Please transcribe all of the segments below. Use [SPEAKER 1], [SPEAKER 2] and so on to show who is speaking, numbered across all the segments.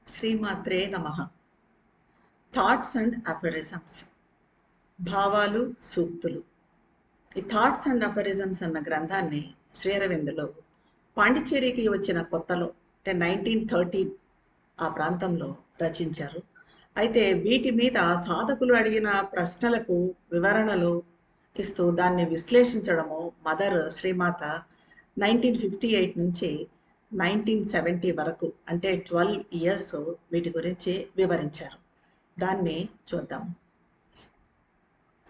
[SPEAKER 1] శ్రీమాత్రే నమః. Thoughts and అఫరిజమ్స్, భావాలు సూక్తులు. ఈ థాట్స్ అండ్ అఫరిజమ్స్ అన్న గ్రంథాన్ని శ్రీ అరవిందులు పాండిచ్చేరికి వచ్చిన కొత్తలో అంటే 1913 ఆ ప్రాంతంలో రచించారు. అయితే వీటి మీద సాధకులు అడిగిన ప్రశ్నలకు వివరణలు ఇస్తూ దాన్ని విశ్లేషించడము మదర్ శ్రీమాత 1958 నుంచి 1970 వరకు అంటే 12 ఇయర్స్ వీటి గురించి వివరించారు. దాన్ని చూద్దాం.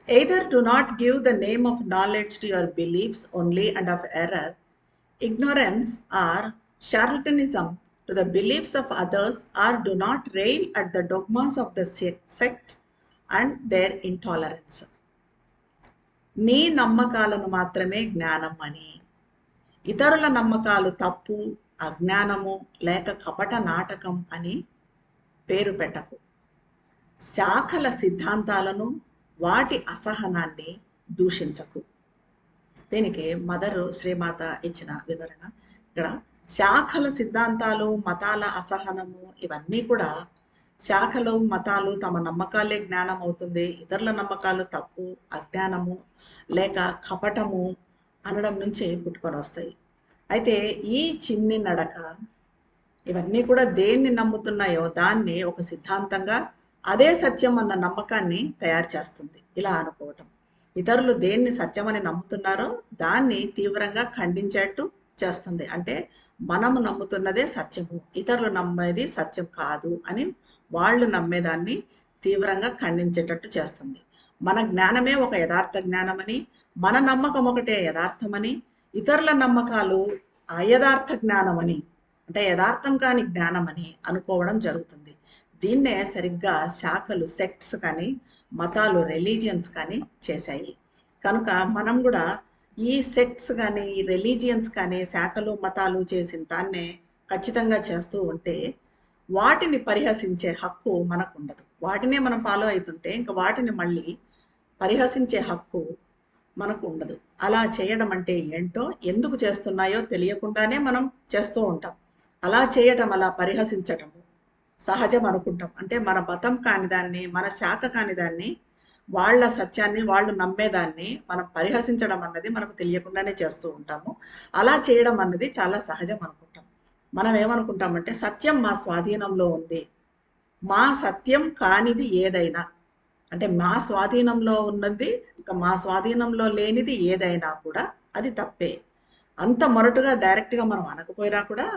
[SPEAKER 1] Either do not give the name of knowledge to your beliefs only and of error, ignorance or charlatanism to the beliefs of others, or do not rail at the dogmas of the sect and their intolerance. నీ నమ్మకాలను మాత్రమే జ్ఞానం అని, ఇతరుల నమ్మకాలు తప్పు, అజ్ఞానము లేక కపట నాటకం అని పేరు పెట్టకు. శాఖల సిద్ధాంతాలను, వాటి అసహనాన్ని దూషించకు. దీనికి మదరు శ్రీమాత ఇచ్చిన వివరణ. ఇక్కడ శాఖల సిద్ధాంతాలు, మతాల అసహనము ఇవన్నీ కూడా శాఖలు మతాలు తమ నమ్మకాలే జ్ఞానం అవుతుంది, ఇతరుల నమ్మకాలు తప్పు, అజ్ఞానము లేక కపటము అనడం నుంచి పుట్టుకొని వస్తాయి. అయితే ఈ చిన్ని నడక ఇవన్నీ కూడా దేన్ని నమ్ముతున్నాయో దాన్ని ఒక సిద్ధాంతంగా, అదే సత్యం అన్న నమ్మకాన్ని తయారు చేస్తుంది. ఇలా అనుకోవటం ఇతరులు దేన్ని సత్యమని నమ్ముతున్నారో దాన్ని తీవ్రంగా ఖండించేట్టు చేస్తుంది. అంటే మనము నమ్ముతున్నదే సత్యము, ఇతరులు నమ్మేది సత్యం కాదు అని వాళ్ళు నమ్మేదాన్ని తీవ్రంగా ఖండించేటట్టు చేస్తుంది. మన జ్ఞానమే ఒక యథార్థ జ్ఞానమని, మన నమ్మకం ఒకటే యథార్థమని, ఇతరుల నమ్మకాలు అయథార్థ జ్ఞానమని అంటే యథార్థం కాని జ్ఞానమని అనుకోవడం జరుగుతుంది. దీన్నే సరిగ్గా శాఖలు, సెక్ట్స్ కానీ, మతాలు, రిలీజియన్స్ కానీ చేశాయి. కనుక మనం కూడా ఈ సెక్ట్స్ కానీ, ఈ రిలీజియన్స్ కానీ, శాఖలు మతాలు చేసిన దాన్నే ఖచ్చితంగా చేస్తూ ఉంటే వాటిని పరిహసించే హక్కు మనకు ఉండదు. వాటినే మనం ఫాలో అవుతుంటే ఇంకా వాటిని మళ్ళీ పరిహసించే హక్కు మనకు ఉండదు. అలా చేయడం అంటే ఏంటో, ఎందుకు చేస్తున్నాయో తెలియకుండానే మనం చేస్తూ ఉంటాం. అలా చేయటం, అలా పరిహసించటము సహజం అనుకుంటాం. అంటే మన మతం కాని దాన్ని, మన శాఖ కాని దాన్ని, వాళ్ళ సత్యాన్ని, వాళ్ళు నమ్మేదాన్ని మనం పరిహసించడం అన్నది మనకు తెలియకుండానే చేస్తూ ఉంటాము. అలా చేయడం అన్నది చాలా సహజం అనుకుంటాం. మనం ఏమనుకుంటామంటే సత్యం మా స్వాధీనంలో ఉంది, మా సత్యం కానిది ఏదైనా అంటే మా స్వాధీనంలో ఉన్నది, ఇంకా మా స్వాధీనంలో లేనిది ఏదైనా కూడా అది తప్పే. అంత మొరటుగా డైరెక్ట్గా మనం అనకపోయినా కూడా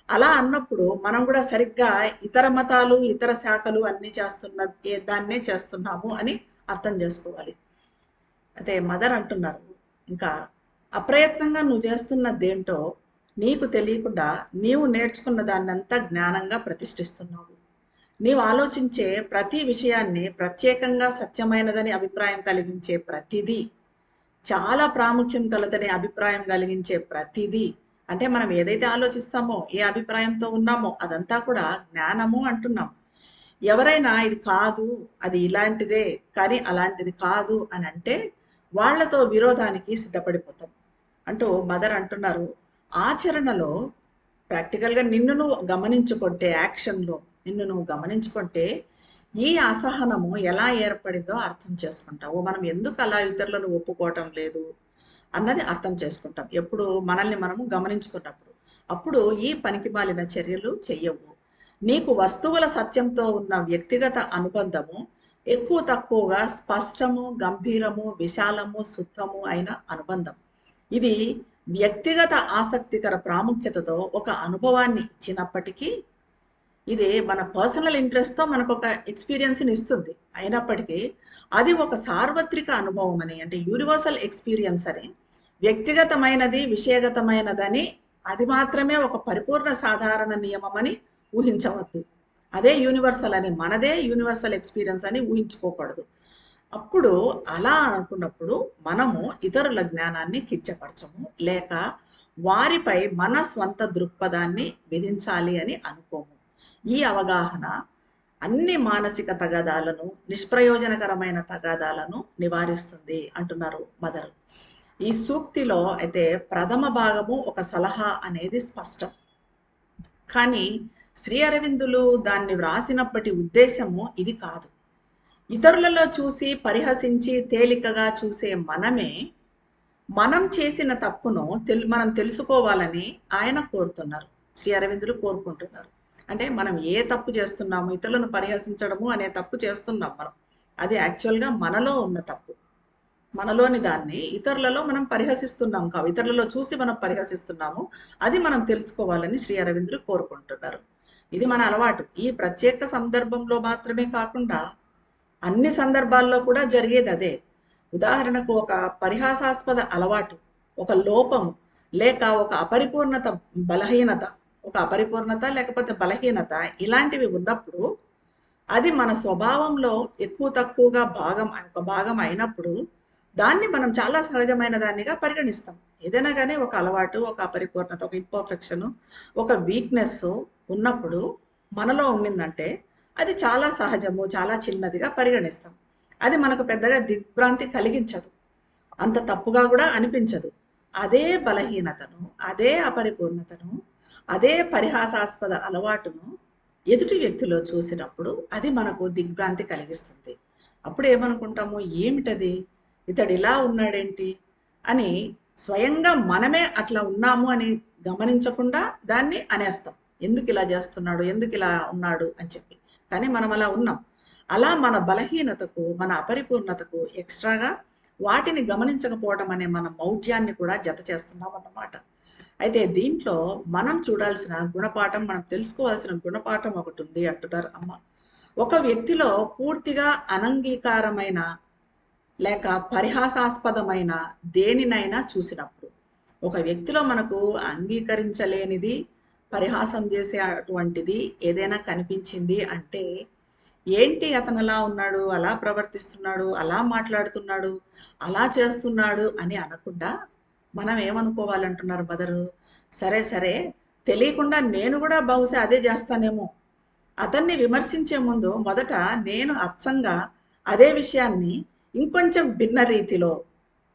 [SPEAKER 1] అలా అన్నప్పుడు మనం కూడా సరిగ్గా ఇతర మతాలు, ఇతర శాఖలు అన్నీ చేస్తున్న దాన్నే చేస్తున్నాము అని అర్థం చేసుకోవాలి. అయితే మదర్ అంటున్నారు, ఇంకా అప్రయత్నంగా నువ్వు చేస్తున్నదేంటో నీకు తెలియకుండా నీవు నేర్చుకున్న దాన్నంతా జ్ఞానంగా ప్రతిష్ఠిస్తున్నావు. నీవు ఆలోచించే ప్రతి విషయాన్ని ప్రత్యేకంగా సత్యమైనదని అభిప్రాయం కలిగించే ప్రతిదీ, చాలా ప్రాముఖ్యం కలదని అభిప్రాయం కలిగించే ప్రతిదీ, అంటే మనం ఏదైతే ఆలోచిస్తామో, ఏ అభిప్రాయంతో ఉన్నామో అదంతా కూడా జ్ఞానము అంటున్నాం. ఎవరైనా ఇది కాదు, అది ఇలాంటిదే కానీ అలాంటిది కాదు అని అంటే వాళ్లతో విరోధానికి సిద్ధపడిపోతాం అంటూ మదర్ అంటున్నారు. ఆచరణలో ప్రాక్టికల్గా నిన్ను నువ్వు గమనించుకుంటే, యాక్షన్లో నిన్ను నువ్వు గమనించుకుంటే ఈ అసహనము ఎలా ఏర్పడిందో అర్థం చేసుకుంటావు. మనం ఎందుకు అలా ఇతరులను ఒప్పుకోవటం లేదు అన్నది అర్థం చేసుకుంటాం ఎప్పుడు మనల్ని మనము గమనించుకున్నప్పుడు. అప్పుడు ఈ పనికిమాలిన చర్యలు చెయ్యవు. నీకు వస్తువుల సత్యంతో ఉన్న వ్యక్తిగత అనుబంధము ఎక్కువ తక్కువగా స్పష్టము, గంభీరము, విశాలము, సుత్తము అయిన అనుబంధం. ఇది వ్యక్తిగత ఆసక్తికర ప్రాముఖ్యతతో ఒక అనుభవాన్ని ఇచ్చినప్పటికీ, ఇది మన పర్సనల్ ఇంట్రెస్ట్తో మనకు ఒక ఎక్స్పీరియన్స్ని ఇస్తుంది. అయినప్పటికీ అది ఒక సార్వత్రిక అనుభవం అని, అంటే యూనివర్సల్ ఎక్స్పీరియన్స్ అని, వ్యక్తిగతమైనది విషయగతమైనదని అది మాత్రమే ఒక పరిపూర్ణ సాధారణ నియమం అని ఊహించవద్దు. అదే యూనివర్సల్ అని, మనదే యూనివర్సల్ ఎక్స్పీరియన్స్ అని ఊహించుకోకూడదు. అప్పుడు అలా అనుకున్నప్పుడు మనము ఇతరుల జ్ఞానాన్ని కించపరచము, లేక వారిపై మన స్వంత దృక్పథాన్ని విధించాలి అని అనుకోము. ఈ అవగాహన అన్ని మానసిక తగాదాలను, నిష్ప్రయోజనకరమైన తగాదాలను నివారిస్తుంది అంటున్నారు మదర్. ఈ సూక్తిలో అయితే ప్రథమ భాగము ఒక సలహా అనేది స్పష్టం, కానీ శ్రీ అరవిందులు దాన్ని వ్రాసినప్పటి ఉద్దేశము ఇది కాదు. ఇతరులలో చూసి పరిహసించి తేలికగా చూసే మనమే మనం చేసిన తప్పును మనం తెలుసుకోవాలని ఆయన కోరుతున్నారు, శ్రీ అరవిందులు కోరుకుంటున్నారు. అంటే మనం ఏ తప్పు చేస్తున్నాము, ఇతరులను పరిహసించడము అనే తప్పు చేస్తున్నాం మనం. అది యాక్చువల్గా మనలో ఉన్న తప్పు. మనలోని దాన్ని ఇతరులలో మనం పరిహసిస్తున్నాం కావు, ఇతరులలో చూసి మనం పరిహసిస్తున్నాము. అది మనం తెలుసుకోవాలని శ్రీ అరవిందులు కోరుకుంటున్నారు. ఇది మన అలవాటు. ఈ ప్రత్యేక సందర్భంలో మాత్రమే కాకుండా అన్ని సందర్భాల్లో కూడా జరిగేది అదే. ఉదాహరణకు ఒక పరిహాసాస్పద అలవాటు, ఒక లోపం, లేక ఒక అపరిపూర్ణత, బలహీనత, ఒక అపరిపూర్ణత లేకపోతే బలహీనత ఇలాంటివి ఉన్నప్పుడు అది మన స్వభావంలో ఎక్కువ తక్కువగా ఒక భాగం అయినప్పుడు దాన్ని మనం చాలా సహజమైన దాన్నిగా పరిగణిస్తాం. ఏదైనా కానీ ఒక అలవాటు, ఒక అపరిపూర్ణత, ఒక ఇంపర్ఫెక్షన్, ఒక వీక్నెస్ ఉన్నప్పుడు మనలో ఉండిందంటే అది చాలా సహజము, చాలా చిన్నదిగా పరిగణిస్తాం. అది మనకు పెద్దగా దిగ్భ్రాంతి కలిగించదు, అంత తప్పుగా కూడా అనిపించదు. అదే బలహీనతను, అదే అపరిపూర్ణతను, అదే పరిహాసాస్పద అలవాటును ఎదుటి వ్యక్తిలో చూసినప్పుడు అది మనకు దిగ్భ్రాంతి కలిగిస్తుంది. అప్పుడు ఏమనుకుంటాము, ఏమిటది, ఇతడు ఇలా ఉన్నాడేంటి అని స్వయంగా మనమే అట్లా ఉన్నాము అని గమనించకుండా దాన్ని అనేస్తాం. ఎందుకు ఇలా చేస్తున్నాడు, ఎందుకు ఇలా ఉన్నాడు అని చెప్పి. కానీ మనం అలా ఉన్నాం. అలా మన బలహీనతకు, మన అపరిపూర్ణతకు ఎక్స్ట్రాగా వాటిని గమనించకపోవడం అనే మన మౌఢ్యాన్ని కూడా జత చేస్తున్నాం అన్నమాట. అయితే దీంట్లో మనం చూడాల్సిన గుణపాఠం, మనం తెలుసుకోవాల్సిన గుణపాఠం ఒకటి ఉంది అంటున్నారు అమ్మ. ఒక వ్యక్తిలో పూర్తిగా అనంగీకారమైన లేక పరిహాసాస్పదమైన దేనినైనా చూసినప్పుడు, ఒక వ్యక్తిలో మనకు అంగీకరించలేనిది, పరిహాసం చేసే అటువంటిది ఏదైనా కనిపించింది అంటే, ఏంటి అతను అలా ఉన్నాడు, అలా ప్రవర్తిస్తున్నాడు, అలా మాట్లాడుతున్నాడు, అలా చేస్తున్నాడు అని అనకుండా మనం ఏమనుకోవాలంటున్నారు మదరు, సరే సరే తెలియకుండా నేను కూడా బహుశా అదే చేస్తానేమో. అతన్ని విమర్శించే ముందు మొదట నేను అచ్చంగా అదే విషయాన్ని ఇంకొంచెం భిన్న రీతిలో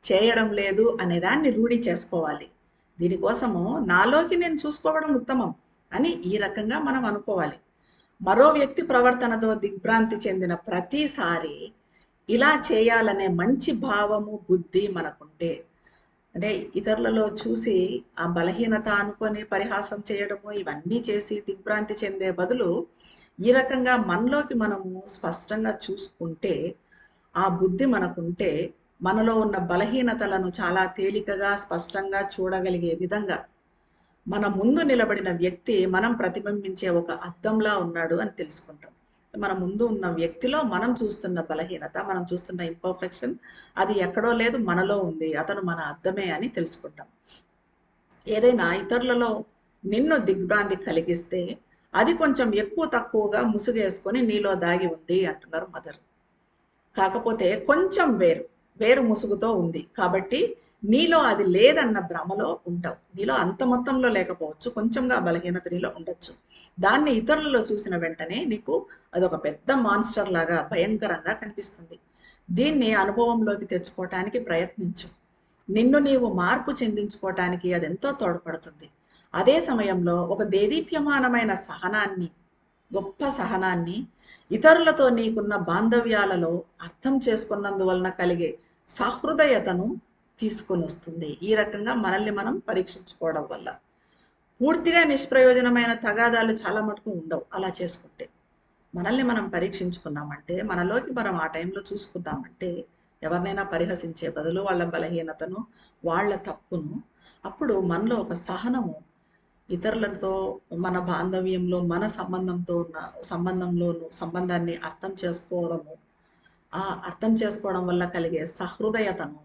[SPEAKER 1] చేయడం లేదు అనేదాన్ని రూఢి చేసుకోవాలి. దీనికోసము నాలోకి నేను చూసుకోవడం ఉత్తమం అని ఈ రకంగా మనం అనుకోవాలి. మరో వ్యక్తి ప్రవర్తనతో దిగ్భ్రాంతి చెందిన ప్రతిసారి ఇలా చేయాలనే మంచి భావము, బుద్ధి మనకుంటే, అంటే ఇతరులలో చూసి ఆ బలహీనత అనుకొని పరిహాసం చేయడము ఇవన్నీ చేసి దిగ్భ్రాంతి చెందే బదులు ఈ రకంగా మనలోకి మనము స్పష్టంగా చూసుకుంటే, ఆ బుద్ధి మనకుంటే మనలో ఉన్న బలహీనతలను చాలా తేలికగా స్పష్టంగా చూడగలిగే విధంగా మన ముందు నిలబడిన వ్యక్తి మనం ప్రతిబింబించే ఒక అద్దంలా ఉన్నాడు అని తెలుసుకుంటాం. మన ముందు ఉన్న వ్యక్తిలో మనం చూస్తున్న బలహీనత, మనం చూస్తున్న ఇంపర్ఫెక్షన్ అది ఎక్కడో లేదు, మనలో ఉంది, అతను మన అద్దమే అని తెలుసుకుంటాం. ఏదైనా ఇతరులలో నిన్ను దిగ్భ్రాంతి కలిగిస్తే అది కొంచెం ఎక్కువ తక్కువగా ముసుగేసుకొని నీలో దాగి ఉంది అంటున్నారు మదర్. కాకపోతే కొంచెం వేరు ముసుగుతో ఉంది కాబట్టి నీలో అది లేదన్న భ్రమలో ఉంటావు. నీలో అంత మొత్తంలో లేకపోవచ్చు, కొంచెంగా బలహీనత నీలో ఉండొచ్చు. దాన్ని ఇతరులలో చూసిన వెంటనే నీకు అదొక పెద్ద మాన్స్టర్ లాగా భయంకరంగా కనిపిస్తుంది. దీన్ని అనుభవంలోకి తెచ్చుకోవటానికి ప్రయత్నించు. నిన్ను నీవు మార్పు చెందించుకోవటానికి అది ఎంతో తోడ్పడుతుంది. అదే సమయంలో ఒక దేదీప్యమానమైన సహనాన్ని, గొప్ప సహనాన్ని, ఇతరులతో నీకున్న బాంధవ్యాలలో అర్థం చేసుకున్నందువలన కలిగే సహృదయతను తీసుకొని వస్తుంది. ఈ రకంగా మనల్ని మనం పరీక్షించుకోవడం వల్ల పూర్తిగా నిష్ప్రయోజనమైన తగాదాలు చాలా మటుకు ఉండవు. అలా చేసుకుంటే మనల్ని మనం పరీక్షించుకున్నామంటే, మనలోకి మనం ఆ టైంలో చూసుకున్నామంటే, ఎవరినైనా పరిహసించే బదులు వాళ్ళ బలహీనతను, వాళ్ళ తప్పును, అప్పుడు మనలో ఒక సహనము, ఇతరులతో మన బాంధవ్యంలో మన సంబంధంతో ఉన్న సంబంధాన్ని అర్థం చేసుకోవడము, ఆ అర్థం చేసుకోవడం వల్ల కలిగే సహృదయతను,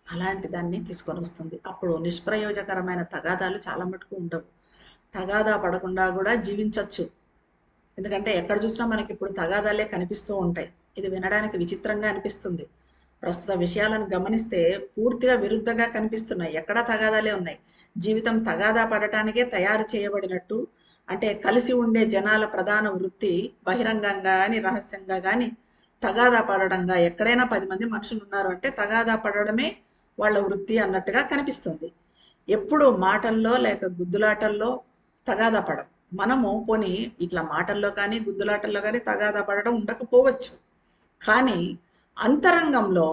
[SPEAKER 1] అలాంటి దాన్ని తీసుకొని వస్తుంది. అప్పుడు నిష్ప్రయోజకరమైన తగాదాలు చాలా మటుకు ఉండవు. తగాదా పడకుండా కూడా జీవించవచ్చు. ఎందుకంటే ఎక్కడ చూసినా మనకి ఇప్పుడు తగాదాలే కనిపిస్తూ ఉంటాయి. ఇది వినడానికి విచిత్రంగా అనిపిస్తుంది. ప్రస్తుత విషయాలను గమనిస్తే పూర్తిగా విరుద్ధంగా కనిపిస్తున్నాయి. ఎక్కడా తగాదాలే ఉన్నాయి. జీవితం తగాదా పడటానికే తయారు చేయబడినట్టు, అంటే కలిసి ఉండే జనాల ప్రధాన వృత్తి బహిరంగంగా కానీ రహస్యంగా కానీ తగాదా పడడంగా, ఎక్కడైనా 10 మంది మనుషులు ఉన్నారు అంటే తగాదా పడడమే వాళ్ళ వృత్తి అన్నట్టుగా కనిపిస్తుంది. ఎప్పుడు మాటల్లో లేక గుద్దులాటల్లో తగాదా పడం. మనము పోనీ ఇట్లా మాటల్లో కానీ గుద్దులాటల్లో కానీ తగాదా పడడం ఉండకపోవచ్చు. కానీ అంతరంగంలో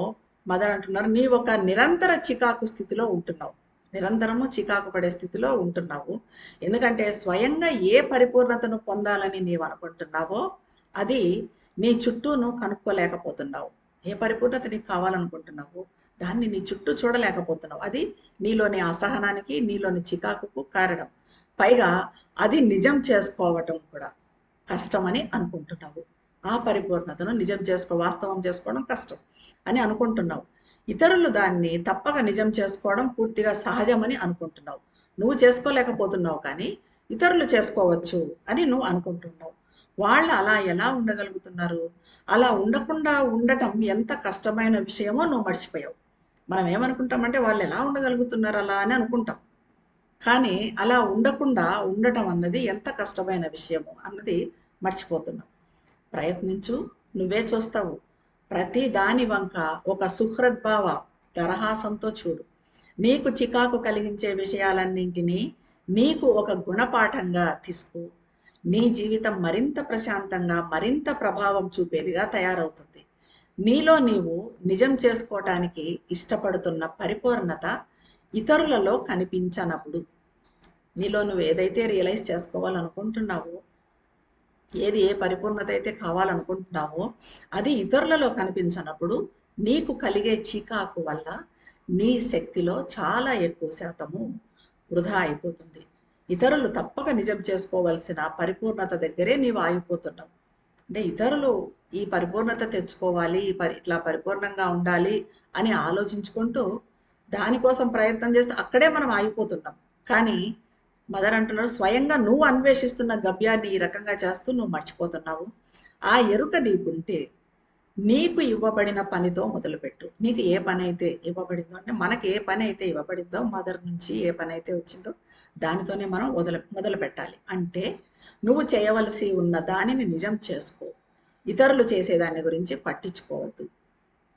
[SPEAKER 1] మదర్ అంటున్నారు, నీ ఒక నిరంతర చికాకు స్థితిలో ఉంటున్నావు. నిరంతరము చికాకు పడే స్థితిలో ఉంటున్నావు. ఎందుకంటే స్వయంగా ఏ పరిపూర్ణతను పొందాలని నీవు అనుకుంటున్నావో అది నీ చుట్టూ నువ్వు కనుక్కోలేకపోతున్నావు. ఏ పరిపూర్ణత నీకు కావాలనుకుంటున్నావు దాన్ని నీ చుట్టూ చూడలేకపోతున్నావు. అది నీలోని అసహనానికి, నీలోని చికాకుకు కారణం. పైగా అది నిజం చేసుకోవటం కూడా కష్టమని అనుకుంటున్నావు. ఆ పరిపూర్ణతను నిజం వాస్తవం చేసుకోవడం కష్టం అని అనుకుంటున్నావు. ఇతరులు దాన్ని తప్పక నిజం చేసుకోవడం పూర్తిగా సహజమని అనుకుంటున్నావు. నువ్వు చేసుకోలేకపోతున్నావు కానీ ఇతరులు చేసుకోవచ్చు అని నువ్వు అనుకుంటున్నావు. వాళ్ళు అలా ఎలా ఉండగలుగుతున్నారు? అలా ఉండకుండా ఉండటం ఎంత కష్టమైన విషయమో నువ్వు మర్చిపోయావు. మనం ఏమనుకుంటామంటే వాళ్ళు ఎలా ఉండగలుగుతున్నారు అలా అని అనుకుంటాం. కానీ అలా ఉండకుండా ఉండటం అన్నది ఎంత కష్టమైన విషయమో అన్నది మర్చిపోతున్నావు. ప్రయత్నించు, నువ్వే చూస్తావు. ప్రతి దాని వంక ఒక సుహృద్భావ దరహాసంతో చూడు. నీకు చికాకు కలిగించే విషయాలన్నింటినీ నీకు ఒక గుణపాఠంగా తీసుకో. నీ జీవితం మరింత ప్రశాంతంగా, మరింత ప్రభావం చూపేదిగా తయారవుతుంది. నీలో నీవు నిజం చేసుకోవటానికి ఇష్టపడుతున్న పరిపూర్ణత ఇతరులలో కనిపించనప్పుడు, నీలో నువ్వు ఏదైతే రియలైజ్ చేసుకోవాలనుకుంటున్నావో, ఏ పరిపూర్ణత అయితే కావాలనుకుంటున్నావో అది ఇతరులలో కనిపించనప్పుడు నీకు కలిగే చికాకు వల్ల నీ శక్తిలో చాలా ఎక్కువ శాతము వృధా అయిపోతుంది. ఇతరులు తప్పక నిజం చేసుకోవలసిన పరిపూర్ణత దగ్గరే నీవు ఆగిపోతున్నావు. అంటే ఇతరులు ఈ పరిపూర్ణత తెచ్చుకోవాలి, ఇట్లా పరిపూర్ణంగా ఉండాలి అని ఆలోచించుకుంటూ దానికోసం ప్రయత్నం చేస్తే అక్కడే మనం ఆగిపోతున్నాం. కానీ మదర్ అంటున్నారు, స్వయంగా నువ్వు అన్వేషిస్తున్న గమ్యాన్ని ఈ రకంగా చేస్తూ నువ్వు మర్చిపోతున్నావు. ఆ ఎరుక నీకుంటే నీకు ఇవ్వబడిన పనితో మొదలుపెట్టు. నీకు ఏ పని అయితే ఇవ్వబడిందో, అంటే మనకి ఏ పని అయితే ఇవ్వబడిందో, మదర్ నుంచి ఏ పని అయితే వచ్చిందో దానితోనే మనం మొదలు పెట్టాలి. అంటే నువ్వు చేయవలసి ఉన్న దానిని నిజం చేసుకో. ఇతరులు చేసేదాని గురించి పట్టించుకోవద్దు.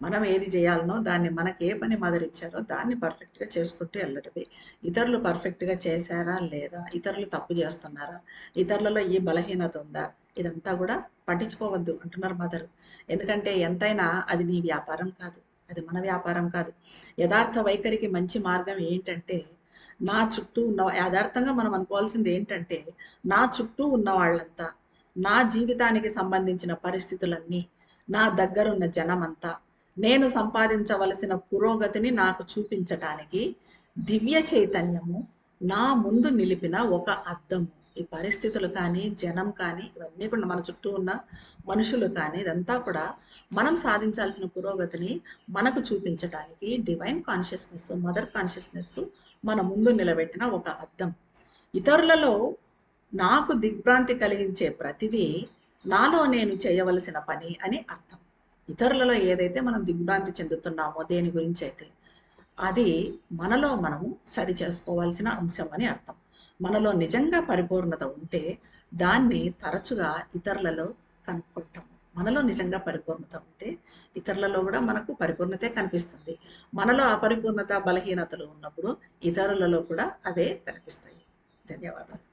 [SPEAKER 1] మనం ఏది చేయాలనో దాన్ని, మనకి ఏ పని మదర్ ఇచ్చారో దాన్ని పర్ఫెక్ట్గా చేసుకుంటూ వెళ్ళటమే. ఇతరులు పర్ఫెక్ట్గా చేశారా లేదా, ఇతరులు తప్పు చేస్తున్నారా, ఇతరులలో ఈ బలహీనత ఉందా, ఇదంతా కూడా పట్టించుకోవద్దు అంటున్నారు మదర్. ఎందుకంటే ఎంతైనా అది నీ వ్యాపారం కాదు, అది మన వ్యాపారం కాదు. యథార్థ వైఖరికి మంచి మార్గం ఏంటంటే, నా చుట్టూ ఉన్న, యథార్థంగా మనం అనుకోవాల్సింది ఏంటంటే, నా చుట్టూ ఉన్న వాళ్ళంతా, నా జీవితానికి సంబంధించిన పరిస్థితులన్నీ, నా దగ్గరున్న జనమంతా నేను సంపాదించవలసిన పురోగతిని నాకు చూపించటానికి దివ్య చైతన్యము నా ముందు నిలిపిన ఒక అద్దము. ఈ పరిస్థితులు కానీ, జనం కానీ, ఇవన్నీ కూడా మన చుట్టూ ఉన్న మనుషులు కానీ, ఇదంతా కూడా మనం సాధించాల్సిన పురోగతిని మనకు చూపించటానికి డివైన్ కాన్షియస్నెస్, మదర్ కాన్షియస్నెస్ మన ముందు నిలబెట్టిన ఒక అద్దం. ఇతరులలో నాకు దిగ్భ్రాంతి కలిగించే ప్రతిదీ నాలో నేను చేయవలసిన పని అని అర్థం. ఇతరులలో ఏదైతే మనం దిగ్భ్రాంతి చెందుతున్నామో, దేని గురించి అయితే, అది మనలో మనము సరి చేసుకోవాల్సిన అంశం అని అర్థం. మనలో నిజంగా పరిపూర్ణత ఉంటే దాన్ని తరచుగా ఇతరులలో కనుక్కుంటాం. మనలో నిజంగా పరిపూర్ణత ఉంటే ఇతరులలో కూడా మనకు పరిపూర్ణతే కనిపిస్తుంది. మనలో అపరిపూర్ణత, బలహీనతలు ఉన్నప్పుడు ఇతరులలో కూడా అవే కనిపిస్తాయి. ధన్యవాదాలు.